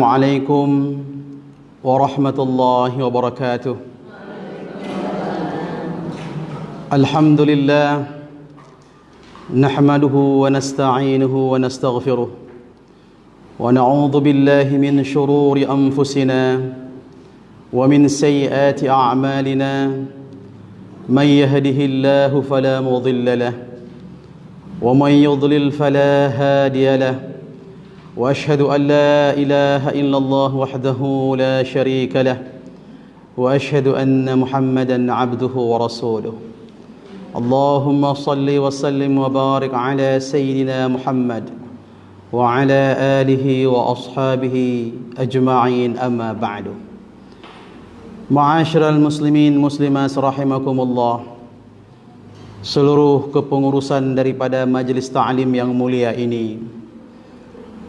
عليكم ورحمة الله وبركاته. الحمد لله نحمده ونستعينه ونستغفره ونعوذ بالله من شرور أنفسنا ومن سيئات أعمالنا. من يهده الله فلا مضل له ومن يضلل فلا هادي له. وأشهد أن لا إله إلا الله وحده لا شريك له وأشهد أن محمدا عبده ورسوله. اللهم صل وسلم وبارك على سيدنا محمد وعلى آله وأصحابه أجمعين. أما بعد. Ma'asyiral muslimin muslimat rahimakumullah, seluruh kepengurusan daripada majlis ta'lim yang mulia ini,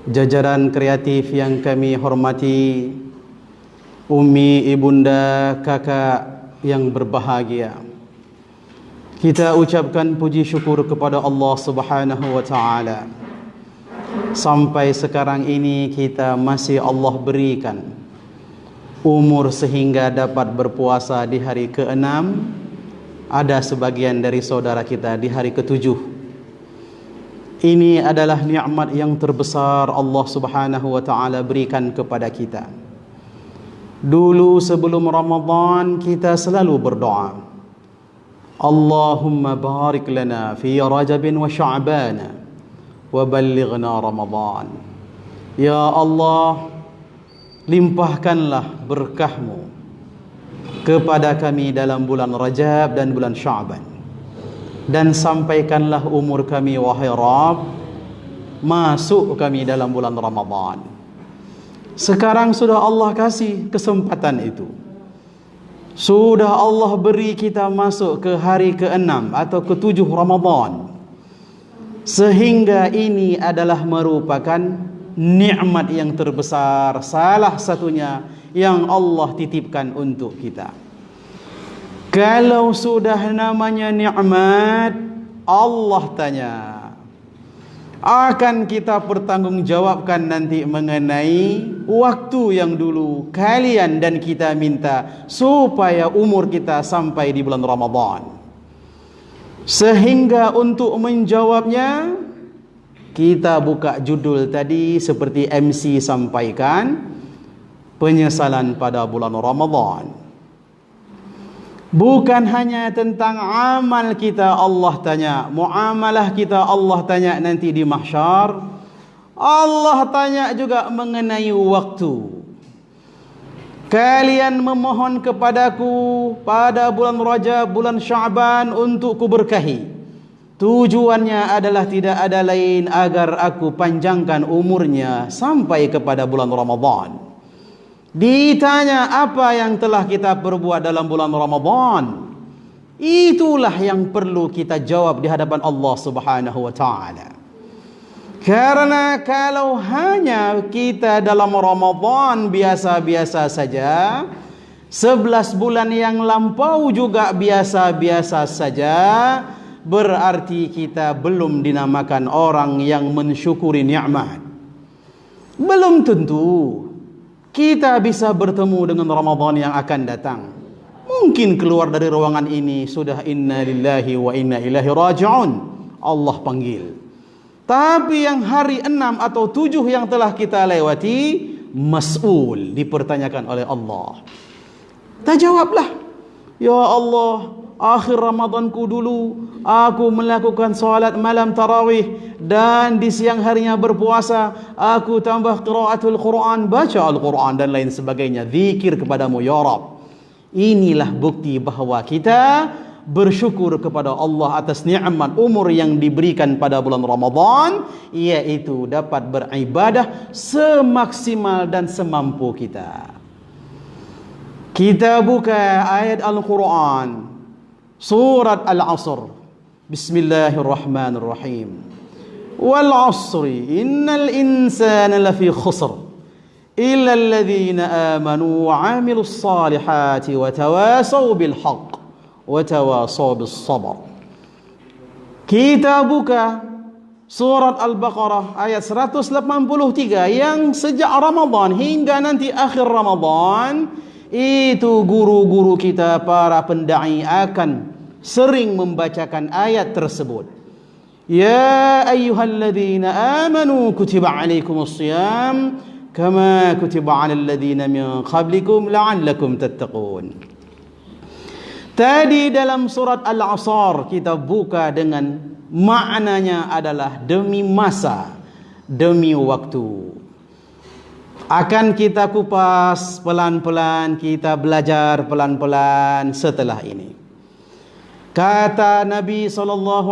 jajaran kreatif yang kami hormati, ummi, ibunda, kakak yang berbahagia, kita ucapkan puji syukur kepada Allah Subhanahu wa taala. Sampai sekarang ini kita masih Allah berikan umur sehingga dapat berpuasa di hari ke-6. Ada sebagian dari saudara kita di hari ke-7. Ini adalah nikmat yang terbesar Allah Subhanahu wa taala berikan kepada kita. Dulu sebelum Ramadan kita selalu berdoa, Allahumma barik lana fi Rajabin wa Sya'ban wa ballighna Ramadan. Ya Allah, limpahkanlah berkah-Mu kepada kami dalam bulan Rajab dan bulan Sya'ban, dan sampaikanlah umur kami wahai Rabb, masuk kami dalam bulan Ramadan. Sekarang sudah Allah kasih kesempatan itu, sudah Allah beri kita masuk ke hari ke-6 atau ke-7 Ramadan, sehingga ini adalah merupakan nikmat yang terbesar, salah satunya yang Allah titipkan untuk kita. Kalau sudah namanya nikmat, Allah tanya, akan kita pertanggungjawabkan nanti mengenai waktu yang dulu kalian dan kita minta supaya umur kita sampai di bulan Ramadan. Sehingga untuk menjawabnya, kita buka judul tadi seperti MC sampaikan, penyesalan pada bulan Ramadan. Bukan hanya tentang amal kita Allah tanya, muamalah kita Allah tanya nanti di mahsyar. Allah tanya juga mengenai waktu. Kalian memohon kepadaku pada bulan Rajab, bulan Sya'ban untuk kuberkahi. Tujuannya adalah tidak ada lain agar aku panjangkan umurnya sampai kepada bulan Ramadan. Ditanya apa yang telah kita perbuat dalam bulan Ramadan, itulah yang perlu kita jawab di hadapan Allah Subhanahu wa taala. Karena kalau hanya kita dalam Ramadan biasa-biasa saja, 11 bulan yang lampau juga biasa-biasa saja, berarti kita belum dinamakan orang yang mensyukuri nikmat. Belum tentu kita bisa bertemu dengan Ramadan yang akan datang. Mungkin keluar dari ruangan ini sudah inna lillahi wa inna ilaihi raji'un, Allah panggil. Tapi yang hari 6 atau 7 yang telah kita lewati, mas'ul, dipertanyakan oleh Allah. Tak jawablah, ya Allah, akhir Ramadanku dulu aku melakukan salat malam tarawih, dan di siang harinya berpuasa, aku tambah qiraatul Quran, baca Al-Quran dan lain sebagainya, zikir kepadamu ya Rabb. Inilah bukti bahawa kita bersyukur kepada Allah atas nikmat umur yang diberikan pada bulan Ramadan, iaitu dapat beribadah semaksimal dan semampu kita. Kita buka ayat Al-Quran, Surat Al-Asr. Bismillahirrahmanirrahim. Wal 'asri innal insana lafi khusr illa alladhina amanu wa 'amilus salihati wa tawasaw bil haqq wa tawasaw bis sabr. Kita buka Surat Al-Baqarah ayat 183 yang sejak Ramadan hingga nanti akhir Ramadan itu guru-guru kita para pendai akan sering membacakan ayat tersebut. Ya ayyuhalladzina amanu kutiba alaikumus shiyam kama kutiba alal ladzina min qablikum la'allakum tattaqun. Tadi dalam surat Al-Asr kita buka dengan maknanya adalah demi masa, demi waktu. Akan kita kupas pelan-pelan, kita belajar pelan-pelan setelah ini. Kata Nabi SAW,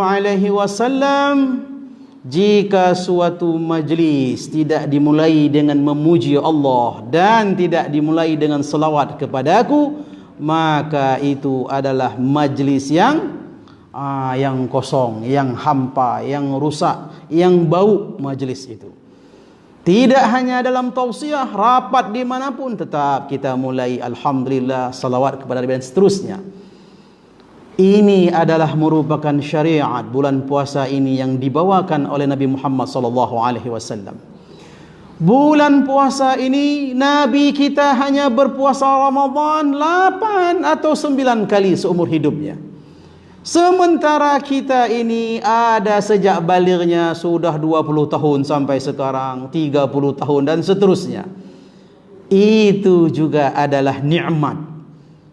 jika suatu majlis tidak dimulai dengan memuji Allah dan tidak dimulai dengan selawat kepadaku, maka itu adalah majlis yang kosong, yang hampa, yang rusak, yang bau majlis itu. Tidak hanya dalam tausiah, rapat dimanapun tetap kita mulai alhamdulillah, salawat kepada Nabi dan seterusnya. Ini adalah merupakan syariat bulan puasa ini yang dibawakan oleh Nabi Muhammad SAW. Bulan puasa ini Nabi kita hanya berpuasa Ramadan 8 atau 9 kali seumur hidupnya. Sementara kita ini ada sejak balighnya sudah 20 tahun sampai sekarang 30 tahun dan seterusnya. Itu juga adalah nikmat.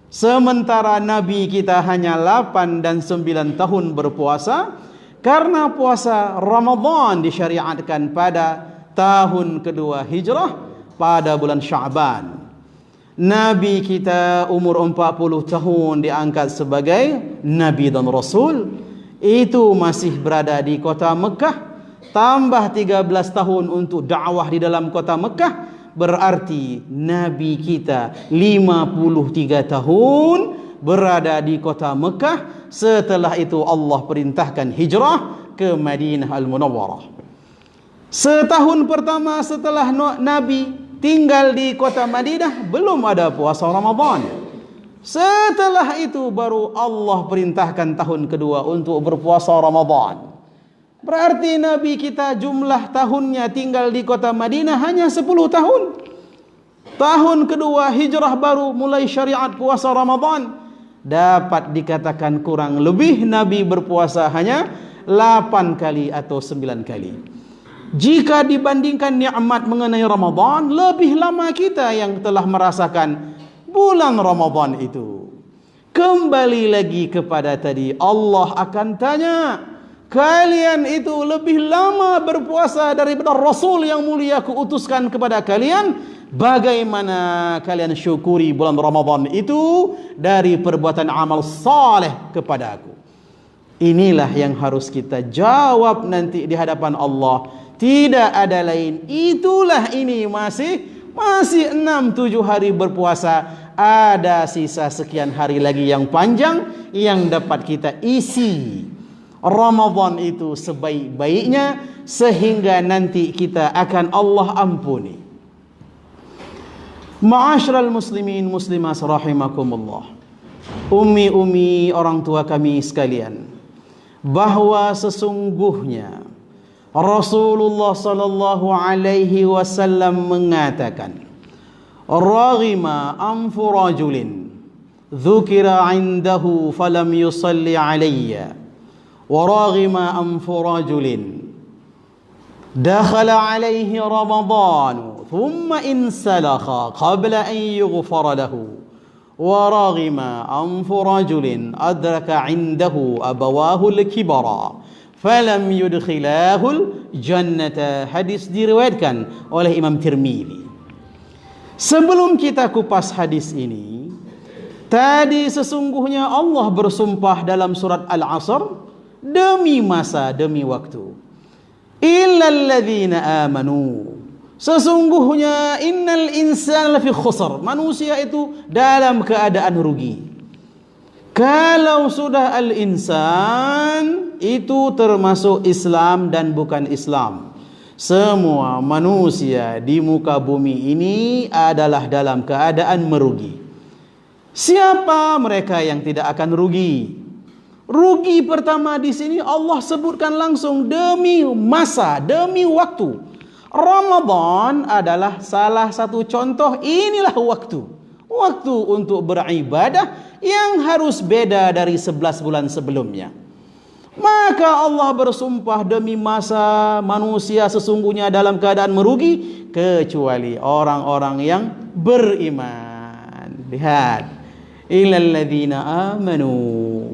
Sementara Nabi kita hanya 8 dan 9 tahun berpuasa, karena puasa Ramadan disyariatkan pada tahun kedua hijrah pada bulan Sya'ban. Nabi kita umur 40 tahun diangkat sebagai Nabi dan Rasul. Itu masih berada di kota Mekah. Tambah 13 tahun untuk dakwah di dalam kota Mekah. Berarti Nabi kita 53 tahun berada di kota Mekah. Setelah itu Allah perintahkan hijrah ke Madinah Al-Munawwarah. Setahun pertama setelah Nabi tinggal di kota Madinah, belum ada puasa Ramadan. Setelah itu baru Allah perintahkan tahun kedua untuk berpuasa Ramadan. Berarti Nabi kita jumlah tahunnya tinggal di kota Madinah hanya 10 tahun. Tahun kedua hijrah baru mulai syariat puasa Ramadan. Dapat dikatakan kurang lebih Nabi berpuasa hanya 8 kali atau 9 kali. Jika dibandingkan nikmat mengenai Ramadan, lebih lama kita yang telah merasakan bulan Ramadan itu. Kembali lagi kepada tadi, Allah akan tanya, kalian itu lebih lama berpuasa daripada Rasul yang mulia kuutuskan kepada kalian. Bagaimana kalian syukuri bulan Ramadan itu dari perbuatan amal saleh kepada aku? Inilah yang harus kita jawab nanti di hadapan Allah. Tidak ada lain. Itulah ini masih 6-7 hari berpuasa. Ada sisa sekian hari lagi yang panjang yang dapat kita isi Ramadan itu sebaik-baiknya, sehingga nanti kita akan Allah ampuni. Ma'asyiral muslimin muslimat rahimakumullah. Ummi orang tua kami sekalian, bahwa sesungguhnya Rasulullah sallallahu alaihi wasallam mengatakan, raghima anfu rajulin dzukira 'indahu falam yusalli 'alayya wa raghima anfu rajulin dakhala 'alayhi ramadan thumma insalakha qabla an yughfara lahu wa raghima anfu rajulin adraka 'indahu abawahu al-kibara falam yudkhilahul jannata. Hadis diriwayatkan oleh Imam Tirmizi. Sebelum kita kupas hadis ini, tadi sesungguhnya Allah bersumpah dalam surat Al-Asr, demi masa, demi waktu. Illal ladzina amanu. Sesungguhnya innal insana lafi khusr. Manusia itu dalam keadaan rugi. Kalau sudah al-insan, itu termasuk Islam dan bukan Islam. Semua manusia di muka bumi ini adalah dalam keadaan merugi. Siapa mereka yang tidak akan rugi? Rugi pertama di sini Allah sebutkan langsung demi masa, demi waktu. Ramadan adalah salah satu contoh, inilah waktu. Waktu untuk beribadah yang harus beda dari 11 bulan sebelumnya. Maka Allah bersumpah demi masa, manusia sesungguhnya dalam keadaan merugi kecuali orang-orang yang beriman. Lihat, illal ladzina amanu.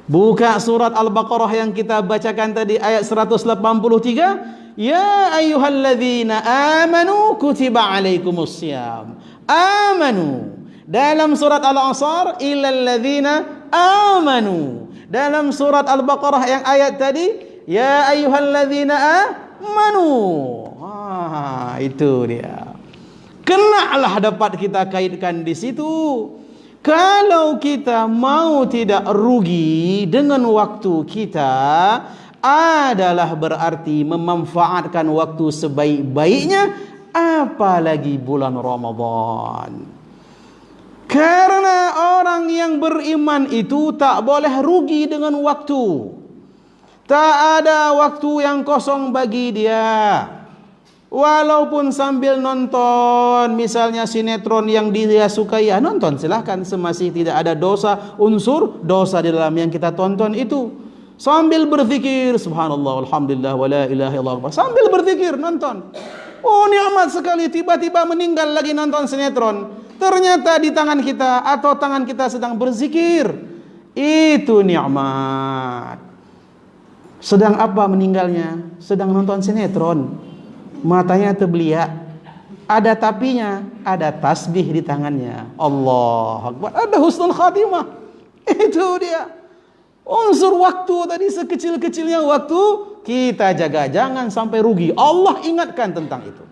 Buka surat Al-Baqarah yang kita bacakan tadi ayat 183. Ya ayyuhalladzina amanu kutiba alaikumussyam. Amanu. Dalam surat Al-Asr illal ladzina amanu. Dalam surat Al-Baqarah yang ayat tadi ya ayyuhalladzina amanu. Itu dia. Kenalah dapat kita kaitkan di situ. Kalau kita mau tidak rugi dengan waktu kita, adalah berarti memanfaatkan waktu sebaik-baiknya, apalagi bulan Ramadan. Karena orang yang beriman itu tak boleh rugi dengan waktu. Tak ada waktu yang kosong bagi dia. Walaupun sambil nonton misalnya sinetron yang dia sukai, ya nonton silahkan, semasih tidak ada dosa, unsur dosa di dalam yang kita tonton itu. Sambil berzikir subhanallah alhamdulillah wala ilaha illallah, sambil berzikir nonton. Oh nikmat sekali, tiba-tiba meninggal lagi nonton sinetron. Ternyata di tangan kita atau tangan kita sedang berzikir. Itu nikmat. Sedang apa meninggalnya? Sedang nonton sinetron. Matanya terbeliak, ada tapinya, ada tasbih di tangannya. Allah Akbar, ada husnul khatimah. Itu dia. Unsur waktu tadi, sekecil-kecilnya waktu kita jaga, jangan sampai rugi. Allah ingatkan tentang itu.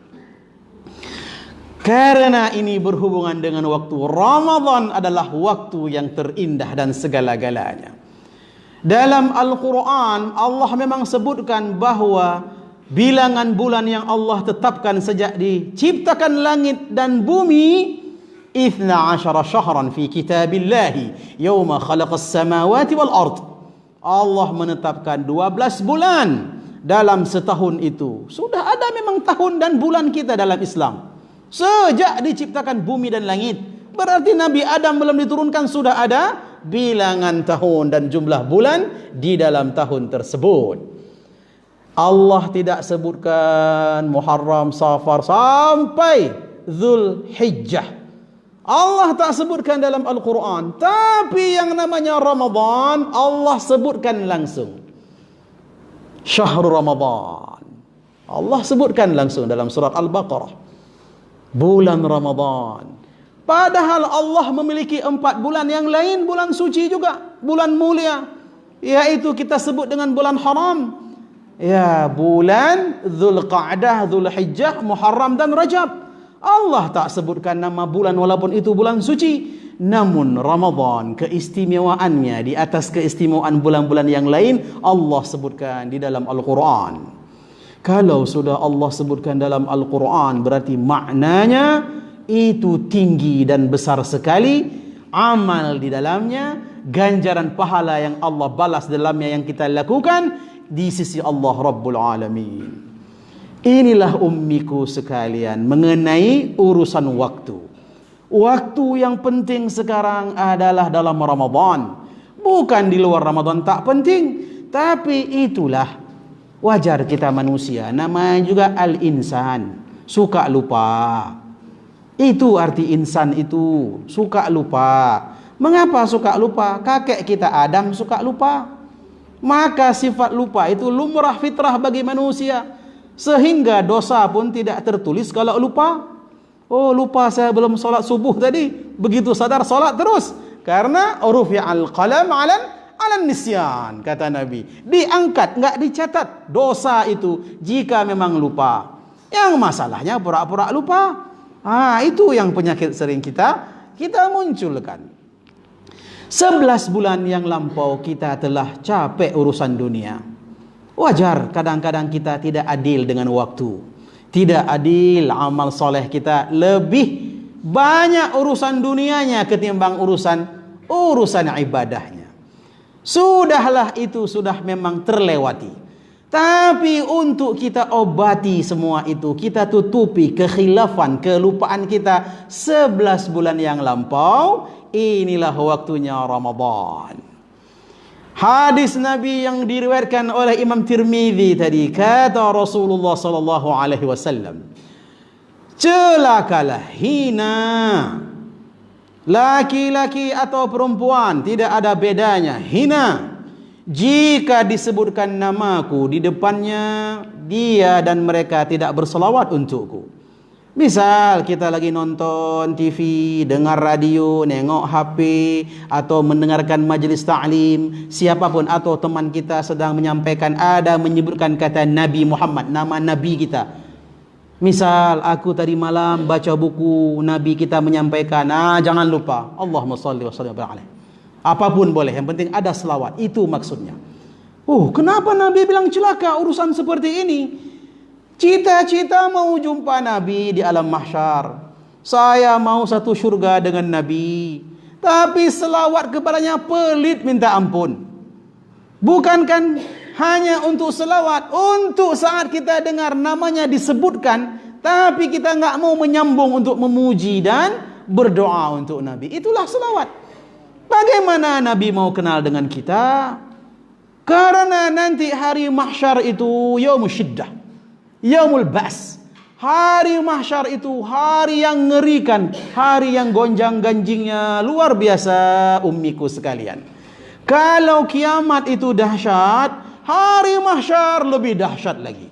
Karena ini berhubungan dengan waktu. Ramadan adalah waktu yang terindah dan segala-galanya. Dalam Al-Quran Allah memang sebutkan bahwa bilangan bulan yang Allah tetapkan sejak diciptakan langit dan bumi, 12 syahran fi kitabillahi yawma khalaqas samawati wal ard. Allah menetapkan 12 bulan dalam setahun itu. Sudah ada memang tahun dan bulan kita dalam Islam. Sejak diciptakan bumi dan langit. Berarti Nabi Adam belum diturunkan sudah ada bilangan tahun dan jumlah bulan di dalam tahun tersebut. Allah tidak sebutkan Muharram, Safar sampai Zulhijjah. Allah tak sebutkan dalam Al-Quran. Tapi yang namanya Ramadan Allah sebutkan langsung. Syahrul Ramadan. Allah sebutkan langsung dalam surat Al-Baqarah. Bulan Ramadan. Padahal Allah memiliki 4 bulan yang lain, bulan suci juga, bulan mulia, yaitu kita sebut dengan bulan haram. Ya, bulan Dzulqa'dah, Dzulhijjah, Muharram dan Rajab. Allah tak sebutkan nama bulan walaupun itu bulan suci. Namun Ramadan keistimewaannya di atas keistimewaan bulan-bulan yang lain Allah sebutkan di dalam Al-Quran. Kalau sudah Allah sebutkan dalam Al-Quran berarti maknanya itu tinggi dan besar sekali. Amal di dalamnya, ganjaran pahala yang Allah balas dalamnya yang kita lakukan di sisi Allah Rabbul Alamin. Inilah ummiku sekalian mengenai urusan waktu. Waktu yang penting sekarang adalah dalam Ramadan. Bukan di luar Ramadan tak penting. Tapi itulah wajar kita manusia. Namanya juga al-insan. Suka lupa. Itu arti insan itu. Suka lupa. Mengapa suka lupa? Kakek kita Adam suka lupa. Maka sifat lupa itu lumrah fitrah bagi manusia. Sehingga dosa pun tidak tertulis kalau lupa. Oh lupa saya belum solat subuh tadi. Begitu sadar solat terus. Karena rufi'al qalam alan nisyan, kata Nabi. Diangkat, enggak dicatat dosa itu jika memang lupa. Yang masalahnya pura-pura lupa. Itu yang penyakit sering kita munculkan. 11 bulan yang lampau kita telah capek urusan dunia. Wajar kadang-kadang kita tidak adil dengan waktu. Tidak adil, amal soleh kita lebih banyak urusan dunianya ketimbang urusan ibadahnya. Sudahlah, itu sudah memang terlewati. Tapi untuk kita obati semua itu, kita tutupi kekhilafan, kelupaan kita 11 bulan yang lampau, inilah waktunya Ramadan. Hadis Nabi yang diriwayatkan oleh Imam Tirmizi tadi, kata Rasulullah sallallahu alaihi wasallam, celakalah, hina, laki-laki atau perempuan tidak ada bedanya, hina, jika disebutkan namaku di depannya, dia dan mereka tidak berselawat untukku. Misal kita lagi nonton TV, dengar radio, nengok HP, atau mendengarkan majlis ta'lim, siapapun atau teman kita sedang menyampaikan, ada menyebutkan kata Nabi Muhammad, nama Nabi kita. Misal aku tadi malam baca buku Nabi kita menyampaikan, jangan lupa Allahumma salli wa sallim alaihi. Apapun boleh, yang penting ada selawat, itu maksudnya. Kenapa Nabi bilang celaka urusan seperti ini? Cita-cita mau jumpa Nabi di alam mahsyar. Saya mau satu syurga dengan Nabi. Tapi selawat kepadanya pelit minta ampun. Bukankan hanya untuk selawat, untuk saat kita dengar namanya disebutkan, tapi kita enggak mau menyambung untuk memuji dan berdoa untuk Nabi. Itulah selawat. Bagaimana Nabi mau kenal dengan kita? Karena nanti hari mahsyar itu yaumul syiddah, yaumul ba's. Hari mahsyar itu hari yang ngerikan, hari yang gonjang-ganjingnya luar biasa ummiku sekalian. Kalau kiamat itu dahsyat, hari mahsyar lebih dahsyat lagi.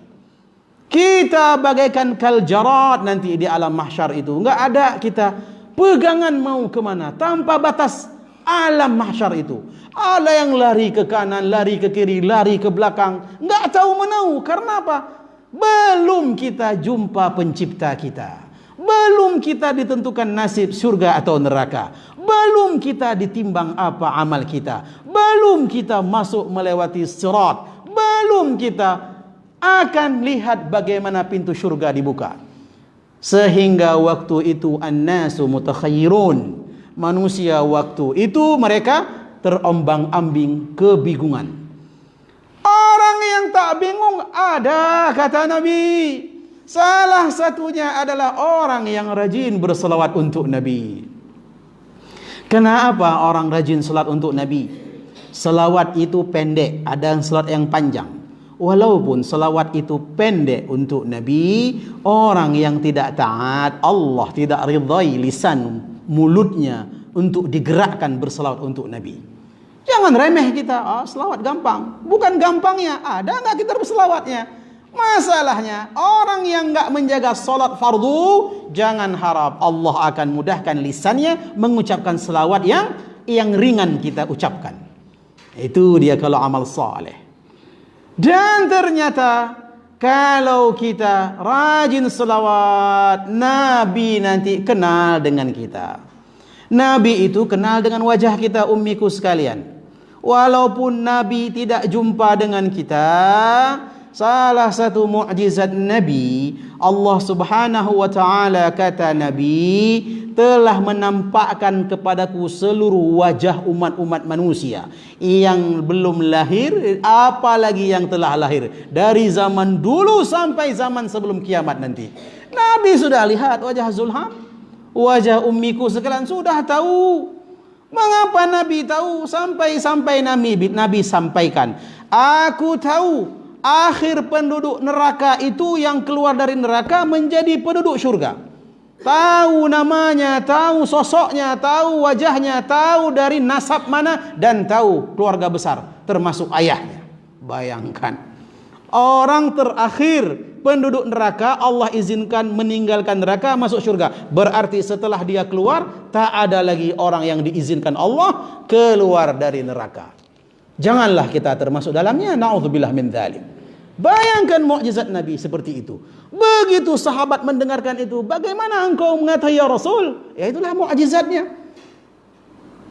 Kita bagaikan kaljarat nanti di alam mahsyar itu. Enggak ada kita pegangan mau kemana, tanpa batas alam mahsyar itu. Ada yang lari ke kanan, lari ke kiri, lari ke belakang, enggak tahu menau. Karena apa? Belum kita jumpa pencipta kita, belum kita ditentukan nasib surga atau neraka, belum kita ditimbang apa amal kita, belum kita masuk melewati sirat, belum kita akan lihat bagaimana pintu surga dibuka. Sehingga waktu itu an-nasu mutakhayyirun, manusia waktu itu mereka terombang-ambing, kebingungan. Orang yang tak bingung ada, kata Nabi. Salah satunya adalah orang yang rajin berselawat untuk Nabi. Kenapa orang rajin salat untuk Nabi? Selawat itu pendek, ada yang salat yang panjang. Walaupun selawat itu pendek untuk Nabi, orang yang tidak taat, Allah tidak ridai lisan mulutnya untuk digerakkan berselawat untuk Nabi. Jangan remeh kita, selawat gampang. Bukan gampangnya, ada enggak kita berselawatnya? Masalahnya, orang yang enggak menjaga salat fardu, jangan harap Allah akan mudahkan lisannya mengucapkan selawat yang ringan kita ucapkan. Itu dia kalau amal saleh. Dan ternyata kalau kita rajin selawat, Nabi nanti kenal dengan kita. Nabi itu kenal dengan wajah kita ummiku sekalian. Walaupun Nabi tidak jumpa dengan kita, salah satu mukjizat Nabi, Allah Subhanahu wa taala kata Nabi telah menampakkan kepadaku seluruh wajah umat-umat manusia yang belum lahir, apalagi yang telah lahir, dari zaman dulu sampai zaman sebelum kiamat nanti. Nabi sudah lihat wajah Zulham, wajah ummiku sekalian, sudah tahu. Mengapa Nabi tahu? Sampai Nabi sampaikan, aku tahu akhir penduduk neraka itu yang keluar dari neraka menjadi penduduk syurga. Tahu namanya, tahu sosoknya, tahu wajahnya, tahu dari nasab mana, dan tahu keluarga besar termasuk ayahnya. Bayangkan, orang terakhir penduduk neraka Allah izinkan meninggalkan neraka masuk surga. Berarti setelah dia keluar, tak ada lagi orang yang diizinkan Allah keluar dari neraka. Janganlah kita termasuk dalamnya. Na'udzubillah min dzalik. Bayangkan mukjizat Nabi seperti itu. Begitu sahabat mendengarkan itu, bagaimana engkau mengatakan ya Rasul? Ya itulah mukjizatnya.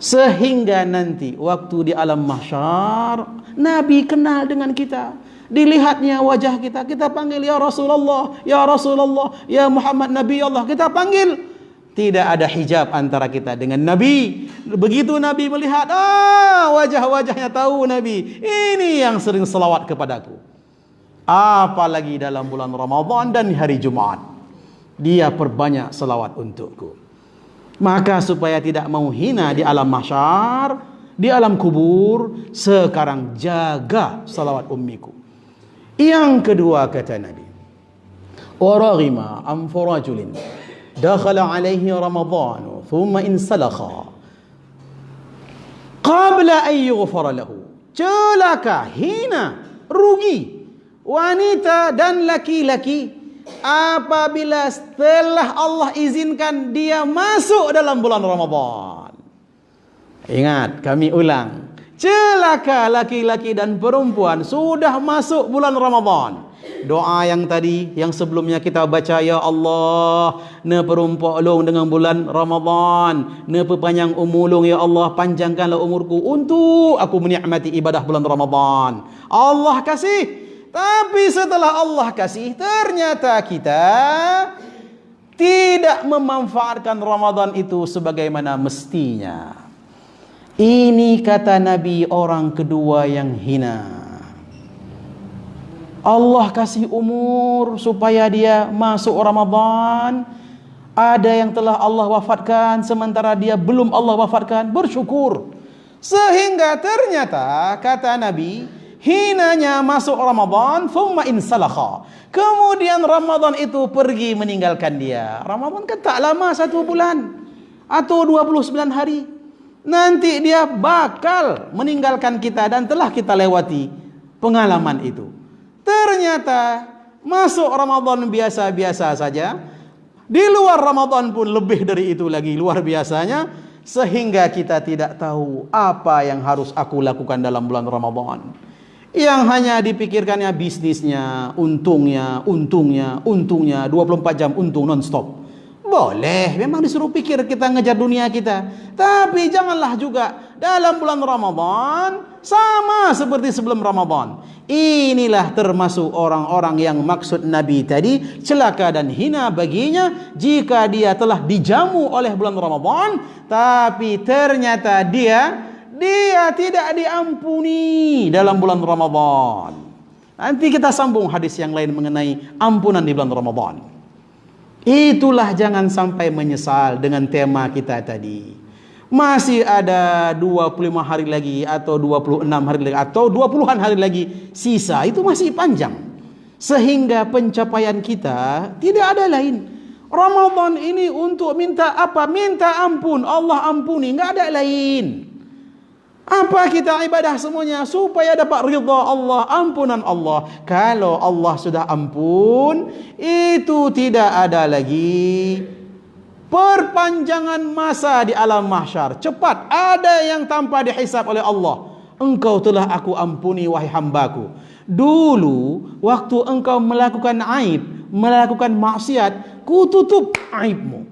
Sehingga nanti waktu di alam mahsyar, Nabi kenal dengan kita. Dilihatnya wajah kita, kita panggil ya Rasulullah, ya Rasulullah, ya Muhammad Nabi Allah, kita panggil. Tidak ada hijab antara kita dengan Nabi. Begitu Nabi melihat, wajah-wajahnya tahu Nabi, ini yang sering selawat kepadaku. Apalagi dalam bulan Ramadan dan hari Jumat, dia perbanyak selawat untukku. Maka supaya tidak mau hina di alam mahsyar, di alam kubur, sekarang jaga salawat ummiku. Yang kedua kata Nabi, waraghima am farajulin dakhala alaihi Ramadan thumma insalakha qabla an yughfara lahu. Celaka, hina, rugi wanita dan laki-laki apabila setelah Allah izinkan dia masuk dalam bulan Ramadan. Ingat, kami ulang. Celaka laki-laki dan perempuan sudah masuk bulan Ramadan. Doa yang tadi, yang sebelumnya kita baca, ya Allah, ne perempuan long dengan bulan Ramadan, ne perpanjang umur ya Allah, panjangkanlah umurku untuk aku menikmati ibadah bulan Ramadan. Allah kasih. Tapi setelah Allah kasih, ternyata kita tidak memanfaatkan Ramadan itu sebagaimana mestinya. Ini kata Nabi orang kedua yang hina. Allah kasih umur supaya dia masuk Ramadan. Ada yang telah Allah wafatkan sementara dia belum Allah wafatkan, bersyukur. Sehingga ternyata kata Nabi, hinanya masuk Ramadan, thumma insalakha. Kemudian Ramadan itu pergi meninggalkan dia. Ramadan kan tak lama, 1 bulan atau 29 hari. Nanti dia bakal meninggalkan kita dan telah kita lewati pengalaman itu. Ternyata masuk Ramadan biasa-biasa saja. Di luar Ramadan pun lebih dari itu lagi luar biasanya. Sehingga kita tidak tahu apa yang harus aku lakukan dalam bulan Ramadan. Yang hanya dipikirkannya bisnisnya, untungnya, 24 jam untung non-stop. Boleh, memang disuruh pikir kita ngejar dunia kita. Tapi janganlah juga dalam bulan Ramadan sama seperti sebelum Ramadan. Inilah termasuk orang-orang yang maksud Nabi tadi, celaka dan hina baginya jika dia telah dijamu oleh bulan Ramadan, tapi ternyata dia tidak diampuni dalam bulan Ramadan. Nanti kita sambung hadis yang lain mengenai ampunan di bulan Ramadan. Itulah jangan sampai menyesal dengan tema kita tadi. Masih ada 25 hari lagi atau 26 hari lagi atau 20-an hari lagi sisa, itu masih panjang. Sehingga pencapaian kita tidak ada lain. Ramadan ini untuk minta apa? Minta ampun, Allah ampuni, enggak ada lain. Apa kita ibadah semuanya supaya dapat ridha Allah, ampunan Allah. Kalau Allah sudah ampun, itu tidak ada lagi perpanjangan masa di alam mahsyar. Cepat ada yang tanpa dihisab oleh Allah. Engkau telah aku ampuni wahai hambaku. Dulu waktu engkau melakukan aib, melakukan maksiat, ku tutup aibmu.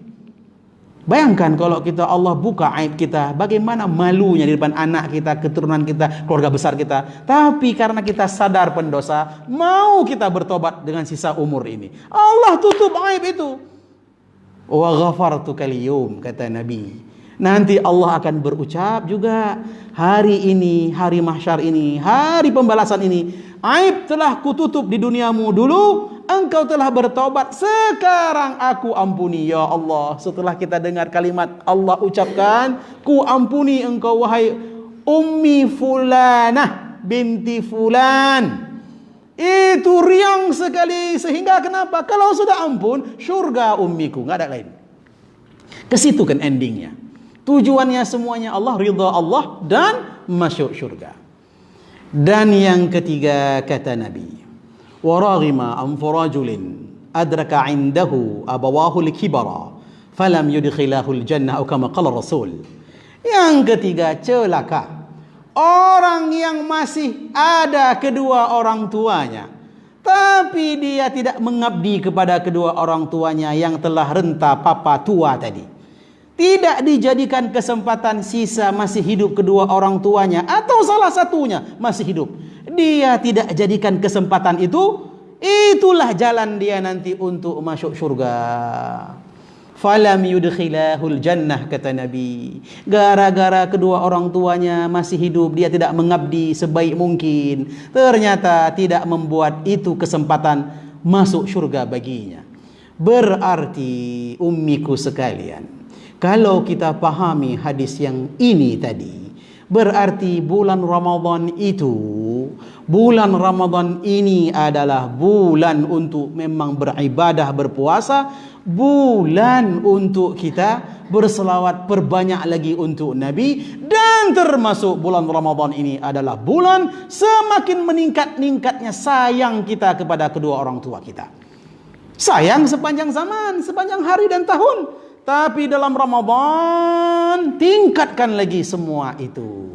Bayangkan kalau kita Allah buka aib kita, bagaimana malunya di depan anak kita, keturunan kita, keluarga besar kita. Tapi karena kita sadar pendosa, mau kita bertobat dengan sisa umur ini, Allah tutup aib itu. Wa ghafartu kaliyum, kata Nabi. Nanti Allah akan berucap juga, hari ini, hari mahsyar ini, hari pembalasan ini, aib telah kututup di duniamu dulu, engkau telah bertobat, sekarang aku ampuni ya Allah. Setelah kita dengar kalimat Allah ucapkan, ku ampuni engkau wahai ummi fulanah binti fulan, itu riang sekali. Sehingga kenapa? Kalau sudah ampun, syurga ummiku, nggak ada lain. Ke situ kan endingnya. Tujuannya semuanya Allah, ridha Allah dan masuk syurga. Dan yang ketiga kata Nabi, waraghima am farajulin adraka indahu abawahu likibara falam yudkhilahu aljannah kama qala Rasul. Yang ketiga celaka orang yang masih ada kedua orang tuanya, tapi dia tidak mengabdi kepada kedua orang tuanya yang telah renta papa tua tadi. Tidak dijadikan kesempatan sisa masih hidup kedua orang tuanya atau salah satunya masih hidup. Dia tidak jadikan kesempatan itu. Itulah jalan dia nanti untuk masuk syurga. falam yudkhilahul jannah, kata Nabi. Gara-gara kedua orang tuanya masih hidup, dia tidak mengabdi sebaik mungkin, ternyata tidak membuat itu kesempatan masuk syurga baginya. Berarti ummiku sekalian, kalau kita pahami hadis yang ini tadi, berarti bulan Ramadan ini adalah bulan untuk memang beribadah, berpuasa, bulan untuk kita berselawat, perbanyak lagi untuk Nabi. Dan termasuk bulan Ramadan ini adalah bulan semakin meningkat-ningkatnya sayang kita kepada kedua orang tua kita. Sayang sepanjang zaman, sepanjang hari dan tahun. Tapi dalam Ramadan tingkatkan lagi semua itu.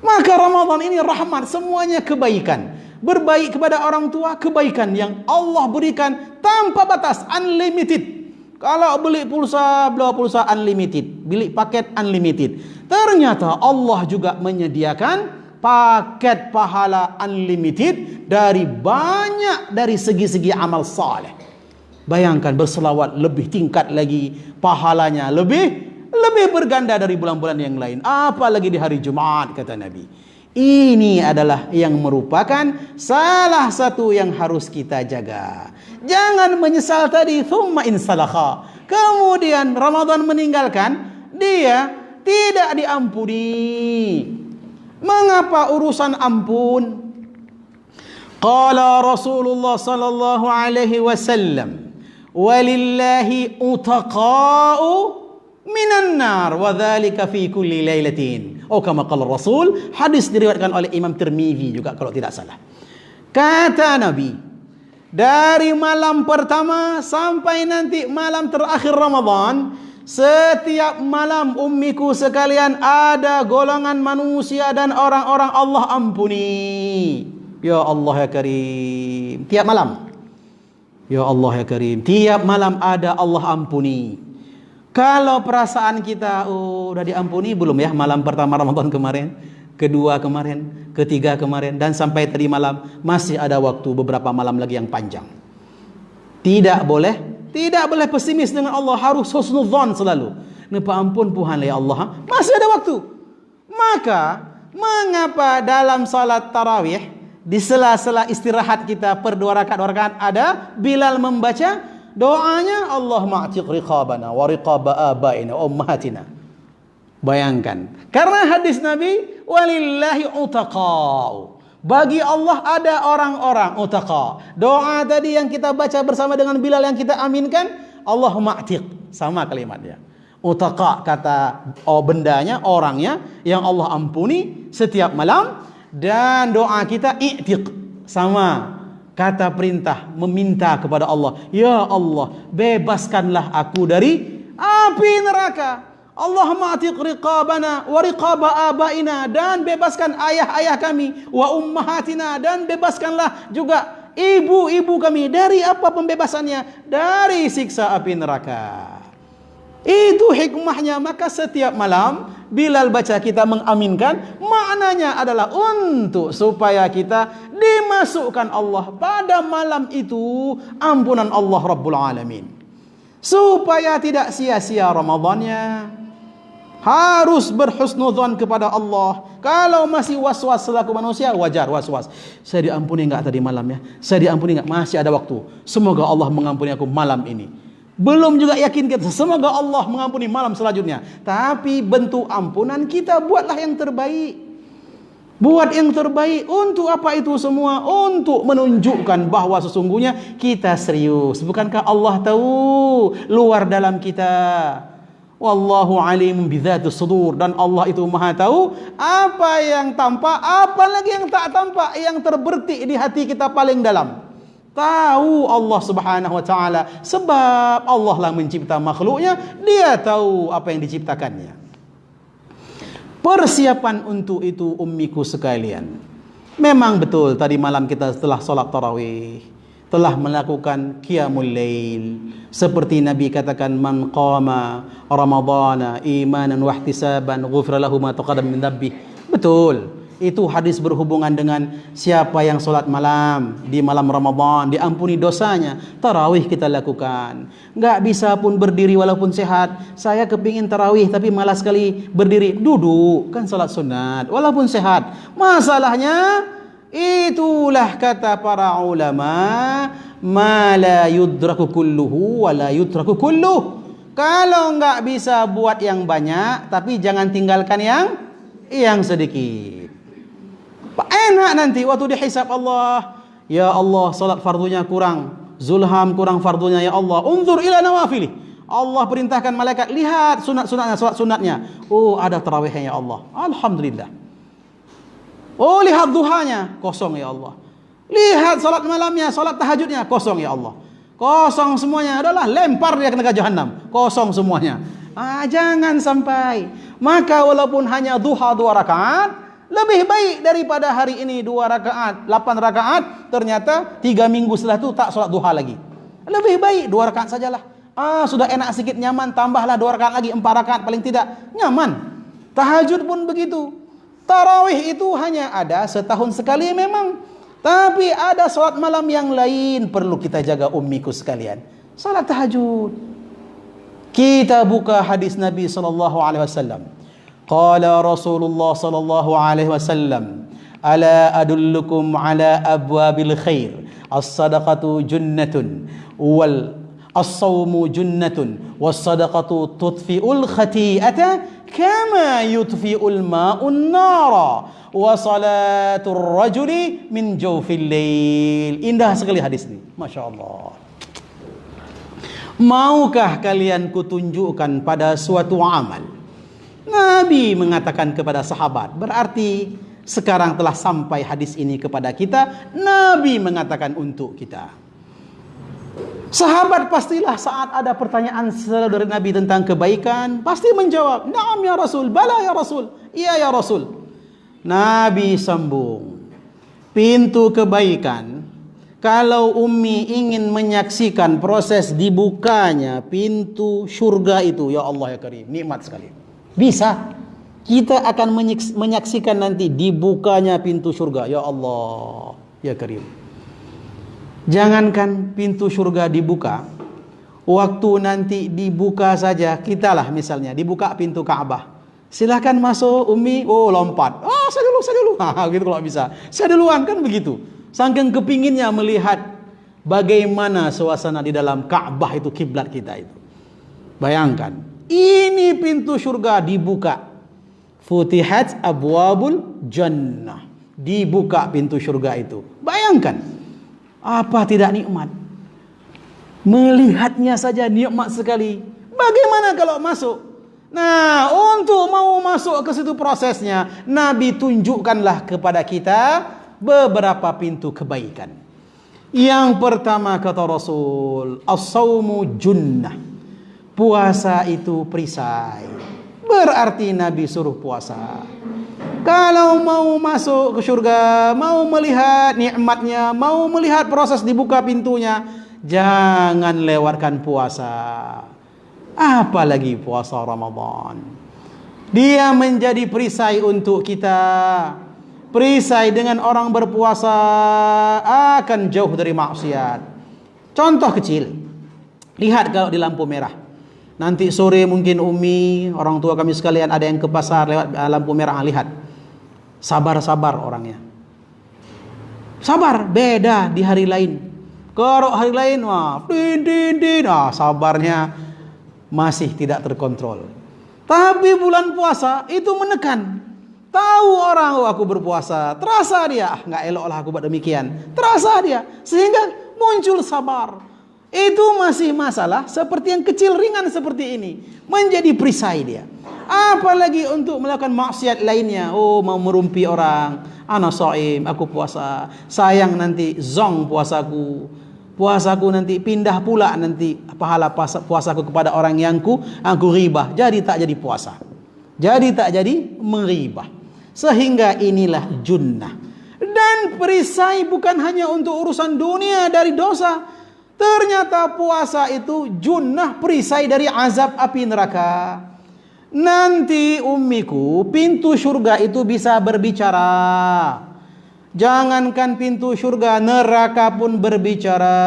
Maka Ramadan ini rahmat, semuanya kebaikan. Berbaik kepada orang tua, kebaikan yang Allah berikan tanpa batas, unlimited. Kalau beli pulsa unlimited, beli paket unlimited. Ternyata Allah juga menyediakan paket pahala unlimited dari segi-segi amal saleh. Bayangkan, berselawat lebih tingkat lagi, pahalanya lebih berganda dari bulan-bulan yang lain. Apalagi di hari Jumat, kata Nabi. Ini adalah yang merupakan salah satu yang harus kita jaga. Jangan menyesal tadi, thumma insalakha, kemudian Ramadan meninggalkan, dia tidak diampuni. Mengapa urusan ampun? Qala Rasulullah sallallahu alaihi wasallam, walillahi utaqa'u minan nar wa dzalika fi kulli lailatin. Oh, kama qala Rasul. Hadis diriwayatkan oleh Imam Tirmizi juga kalau tidak salah. Kata Nabi, dari malam pertama sampai nanti malam terakhir Ramadan, setiap malam ummiku sekalian ada golongan manusia dan orang-orang Allah ampuni. Ya Allah ya Karim, tiap malam. Ya Allah ya Karim, tiap malam ada Allah ampuni. Kalau perasaan kita, udah diampuni belum ya malam pertama Ramadan kemarin, kedua kemarin, ketiga kemarin, dan sampai tadi malam, masih ada waktu beberapa malam lagi yang panjang. Tidak boleh pesimis dengan Allah, harus husnudzon selalu. Napa ampun Tuhan ya Allah, masih ada waktu. Maka mengapa dalam salat tarawih di sela-sela istirahat kita per 2 rakaat ada Bilal membaca doanya, Allahumma atiq riqabana wa riqaba abaina wa ummahatina. Bayangkan, karena hadis Nabi, walillahi utaqa'u, bagi Allah ada orang-orang utaqa. Doa tadi yang kita baca bersama dengan Bilal yang kita aminkan, Allahumma atiq, sama kalimatnya. Utaqa kata bendanya, orangnya yang Allah ampuni setiap malam. Dan doa kita i'tiq, sama kata perintah, meminta kepada Allah, ya Allah bebaskanlah aku dari api neraka. Allahumma atiq riqabana wa riqaba abaina, dan bebaskan ayah-ayah kami, wa ummahatina, dan bebaskanlah juga ibu-ibu kami. Dari apa pembebasannya? Dari siksa api neraka. Itu hikmahnya. Maka setiap malam Bilal baca, kita mengaminkan, maknanya adalah untuk supaya kita dimasukkan Allah pada malam itu ampunan Allah Rabbul Alamin. Supaya tidak sia-sia Ramadannya, harus berhusnudzon kepada Allah. Kalau masih was-was selaku manusia, wajar was-was. Saya diampuni enggak tadi malam ya? Saya diampuni enggak? Masih ada waktu. Semoga Allah mengampuni aku malam ini. Belum juga yakin kita, semoga Allah mengampuni malam selanjutnya. Tapi bentuk ampunan kita buatlah yang terbaik. Buat yang terbaik. Untuk apa itu semua? Untuk menunjukkan bahwa sesungguhnya kita serius. Bukankah Allah tahu luar dalam kita? Wallahu alim bidzatus sudur. Dan Allah itu maha tahu apa yang tampak, apa lagi yang tak tampak, yang terbertik di hati kita paling dalam. Tahu Allah subhanahu wa ta'ala, sebab Allah lah mencipta makhluknya, dia tahu apa yang diciptakannya. Persiapan untuk itu ummiku sekalian, memang betul tadi malam kita setelah solat tarawih telah melakukan qiyamul lail, seperti Nabi katakan, man qama ramadhana imanan wa ihtisaban ghufira lahu ma taqaddama min dhanbi. Betul, Itu hadis berhubungan dengan siapa yang solat malam di malam Ramadan, diampuni dosanya. Tarawih kita lakukan. Nggak bisa pun berdiri walaupun sehat. Saya kepingin tarawih tapi malas sekali berdiri. Duduk, kan solat sunat walaupun sehat. Masalahnya, itulah kata para ulama, ma la yudraku kulluhu wa la yutraku kulluh. Kalau nggak bisa buat yang banyak, tapi jangan tinggalkan yang sedikit. Enak nanti waktu dihisab Allah. Ya Allah, salat fardunya kurang, zulham kurang fardunya, ya Allah, unzur ila nawafili. Allah perintahkan malaikat, lihat sunat-sunatnya, salat sunatnya. Oh, ada tarawihnya, ya Allah, alhamdulillah. Oh, lihat duhanya, kosong, ya Allah. Lihat salat malamnya, salat tahajudnya, kosong, ya Allah. Kosong semuanya, adalah lempar dia ke neraka jahanam. Kosong semuanya. Jangan sampai. Maka walaupun hanya duha 2 rakaat, lebih baik daripada hari ini 2 rakaat, 8 rakaat, ternyata 3 minggu setelah itu tak sholat duha lagi. Lebih baik 2 rakaat sajalah. Sudah enak sedikit, nyaman, tambahlah 2 rakaat lagi, 4 rakaat paling tidak, nyaman. Tahajud pun begitu. Tarawih itu hanya ada setahun sekali memang. Tapi ada salat malam yang lain perlu kita jaga, ummiku sekalian. Salat tahajud. Kita buka hadis Nabi SAW. Qala Rasulullah sallallahu alaihi wasallam, ala adullukum ala abwabil khair, as-sadaqatu junnatun wal as-sawmu junnatun was-sadaqatu tudfi'ul khati'ata kama yudfi'ul ma'un nara wa salatul rajuli min jawfil lail. Indah sekali hadis ini, Masya Allah. Maukah kalian kutunjukkan pada suatu amal? Nabi mengatakan kepada sahabat, berarti sekarang telah sampai hadis ini kepada kita. Nabi mengatakan untuk kita. Sahabat pastilah saat ada pertanyaan dari Nabi tentang kebaikan, pasti menjawab, "Na'am ya Rasul, bala ya Rasul, iya ya Rasul." Nabi sambung, pintu kebaikan, kalau Ummi ingin menyaksikan proses dibukanya pintu surga itu, ya Allah ya Karim, nikmat sekali. Bisa. Kita akan menyaksikan nanti dibukanya pintu surga. Ya Allah, ya Karim. Jangankan pintu surga dibuka, waktu nanti dibuka saja, kita lah misalnya dibuka pintu Ka'bah. Silahkan masuk Ummi, lompat. Saya dulu. Gitu kalau bisa. Saya duluan, kan begitu. Saking kepinginnya melihat bagaimana suasana di dalam Ka'bah itu, kiblat kita itu. Bayangkan. Ini pintu surga dibuka. Futihat abwabul jannah. Dibuka pintu surga itu. Bayangkan. Apa tidak nikmat? Melihatnya saja nikmat sekali. Bagaimana kalau masuk? Nah, untuk mau masuk ke situ prosesnya, Nabi tunjukkanlah kepada kita beberapa pintu kebaikan. Yang pertama kata Rasul, as-sawmu junnah. Puasa itu perisai. Berarti Nabi suruh puasa. Kalau mau masuk ke surga, mau melihat nikmatnya, mau melihat proses dibuka pintunya, jangan lewatkan puasa. Apalagi puasa Ramadan. Dia menjadi perisai untuk kita. Perisai dengan orang berpuasa akan jauh dari maksiat. Contoh kecil. Lihat kalau di lampu merah. Nanti sore mungkin Umi, orang tua kami sekalian ada yang ke pasar lewat lampu merah, lihat. Sabar-sabar orangnya. Sabar, beda di hari lain. Kalau hari lain, sabarnya masih tidak terkontrol. Tapi bulan puasa itu menekan. Tahu orang, aku berpuasa, terasa dia, nggak elok lah aku buat demikian. Terasa dia, sehingga muncul sabar. Itu masih masalah seperti yang kecil ringan seperti ini. Menjadi perisai dia. Apalagi untuk melakukan maksiat lainnya. Mau merumpi orang. Ana shaim, aku puasa. Sayang nanti zong puasaku. Puasaku nanti pindah pula nanti pahala puasaku kepada orang yang aku ribah. Jadi tak jadi puasa. Jadi tak jadi meribah. Sehingga inilah junnah. Dan perisai bukan hanya untuk urusan dunia dari dosa. Ternyata puasa itu junnah, perisai dari azab api neraka. Nanti ummiku, pintu syurga itu bisa berbicara. Jangankan pintu syurga, neraka pun berbicara.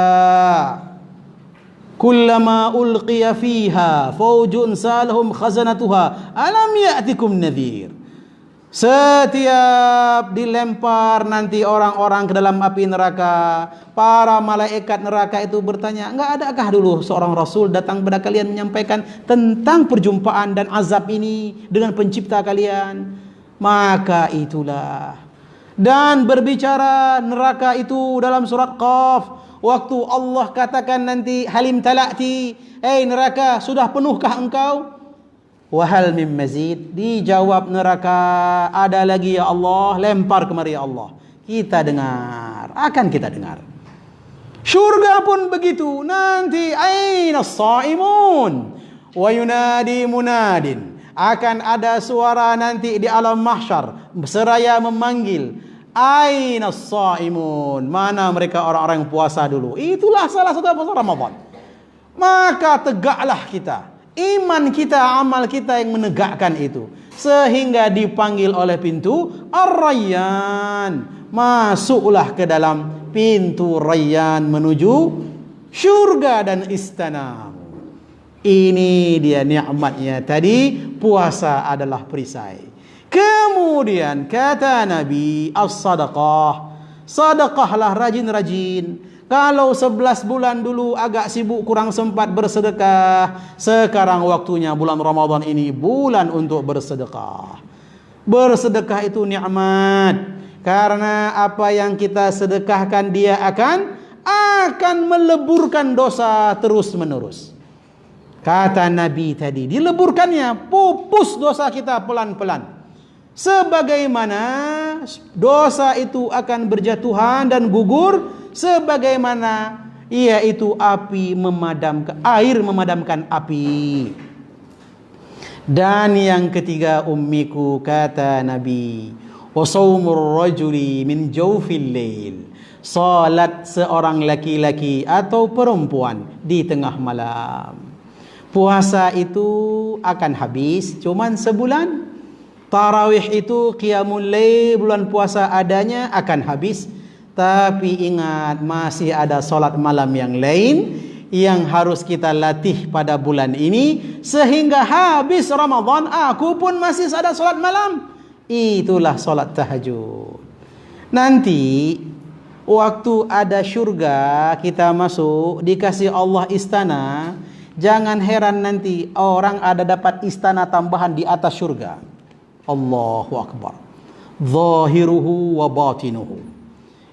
Kullama ulqiya fiha faujun salahum khazanatuha alam ya'tikum nadhir. Setiap dilempar nanti orang-orang ke dalam api neraka, para malaikat neraka itu bertanya, enggak adakah dulu seorang rasul datang kepada kalian menyampaikan tentang perjumpaan dan azab ini dengan pencipta kalian? Maka itulah. Dan berbicara neraka itu dalam surat Qaf, waktu Allah katakan nanti halim talati, neraka, sudah penuhkah engkau? Wahal min mazid, dijawab neraka, ada lagi ya Allah, lempar kemari ya Allah. Kita dengar, akan kita dengar. Syurga pun begitu, nanti aina as-saimun wa yunadi munadin, akan ada suara nanti di alam mahsyar seraya memanggil, aina as-saimun, mana mereka orang-orang yang puasa dulu. Itulah salah satu puasa Ramadan. Maka tegaklah kita, iman kita, amal kita yang menegakkan itu, sehingga dipanggil oleh pintu Ar-Rayyan. Masuklah ke dalam pintu Rayyan menuju syurga dan istana. Ini dia nikmatnya tadi, puasa adalah perisai. Kemudian kata Nabi, as-sadaqah, sadaqahlah rajin-rajin. Kalau 11 bulan dulu agak sibuk, kurang sempat bersedekah, sekarang waktunya bulan Ramadan ini bulan untuk bersedekah. Bersedekah itu nikmat, karena apa yang kita sedekahkan dia akan meleburkan dosa terus menerus. Kata Nabi tadi, dileburkannya, pupus dosa kita pelan-pelan. Sebagaimana dosa itu akan berjatuhan dan gugur, sebagaimana yaitu api memadamkan, air memadamkan api. Dan yang ketiga ummiku, kata Nabi, wa shaumur rajuli min jawfil lail, salat seorang laki-laki atau perempuan di tengah malam. Puasa itu akan habis cuman sebulan. Tarawih itu, qiyamul lail, bulan puasa adanya akan habis. Tapi ingat, masih ada solat malam yang lain yang harus kita latih pada bulan ini, sehingga habis Ramadan aku pun masih ada solat malam. Itulah solat tahajud. Nanti waktu ada syurga, kita masuk, dikasih Allah istana. Jangan heran nanti orang ada dapat istana tambahan di atas syurga. Allahu Akbar. Zahiruhu wa batinuhu.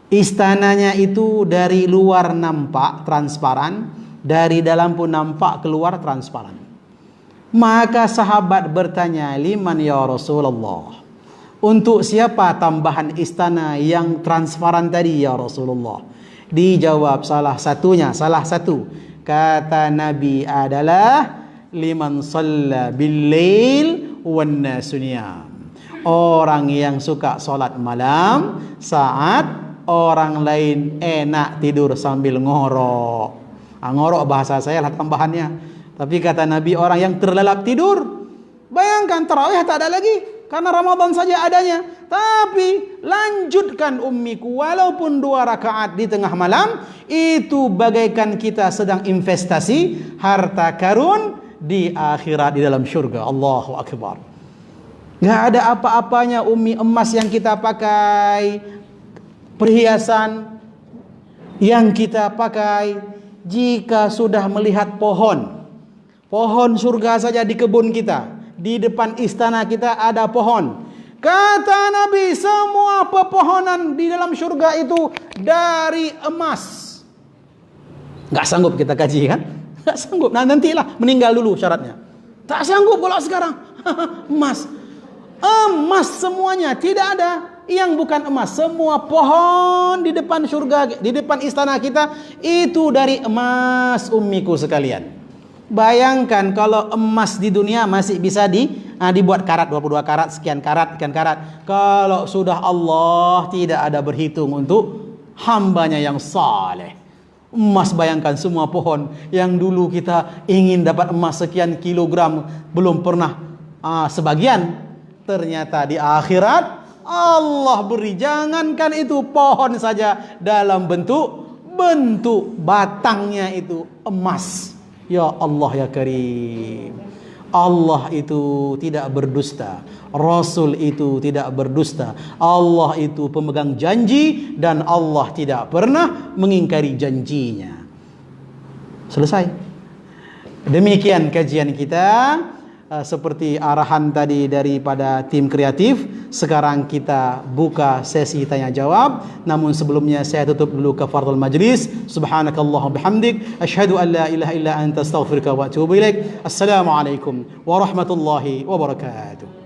Istananya itu dari luar nampak transparan, dari dalam pun nampak keluar transparan. Maka sahabat bertanya, liman ya Rasulullah, untuk siapa tambahan istana yang transparan tadi ya Rasulullah? Dijawab salah satu. Kata Nabi adalah liman shalla bil lail wan nasu niyam. Orang yang suka solat malam saat orang lain enak tidur sambil ngorok. Ngorok bahasa saya lah tambahannya. Tapi kata Nabi, orang yang terlelap tidur. Bayangkan tarawih tak ada lagi, karena Ramadan saja adanya. Tapi lanjutkan ummiku, walaupun 2 rakaat di tengah malam, itu bagaikan kita sedang investasi harta karun di akhirat, di dalam syurga. Allahu Akbar. Gak ada apa-apanya ummi emas yang kita pakai, perhiasan yang kita pakai, jika sudah melihat pohon surga saja di kebun kita, di depan istana kita ada pohon. Kata Nabi, semua pepohonan di dalam surga itu dari emas. Gak sanggup kita kaji kan? Gak sanggup. Nah, nantilah meninggal dulu syaratnya. Tak sanggup kalau sekarang. Emas semuanya, tidak ada yang bukan emas. Semua pohon di depan surga, di depan istana kita itu dari emas ummiku sekalian. Bayangkan kalau emas di dunia masih bisa dibuat karat, 22 karat, sekian karat. Kalau sudah Allah, tidak ada berhitung untuk hambanya yang saleh. Emas, bayangkan semua pohon yang dulu kita ingin dapat emas sekian kilogram, belum pernah Sebagian ternyata di akhirat Allah beri, jangankan itu pohon saja, dalam bentuk batangnya itu emas. Ya Allah ya Karim, Allah itu tidak berdusta, Rasul itu tidak berdusta, Allah itu pemegang janji, dan Allah tidak pernah mengingkari janjinya. Selesai. Demikian kajian kita. Seperti arahan tadi daripada tim kreatif, sekarang kita buka sesi tanya jawab. Namun sebelumnya saya tutup dulu kafaratul majlis. Subhanakallahumma bihamdik, asyhadu an la ilaha illa anta, astaghfiruka wa atubu ilaik. Assalamualaikum warahmatullahi wabarakatuh.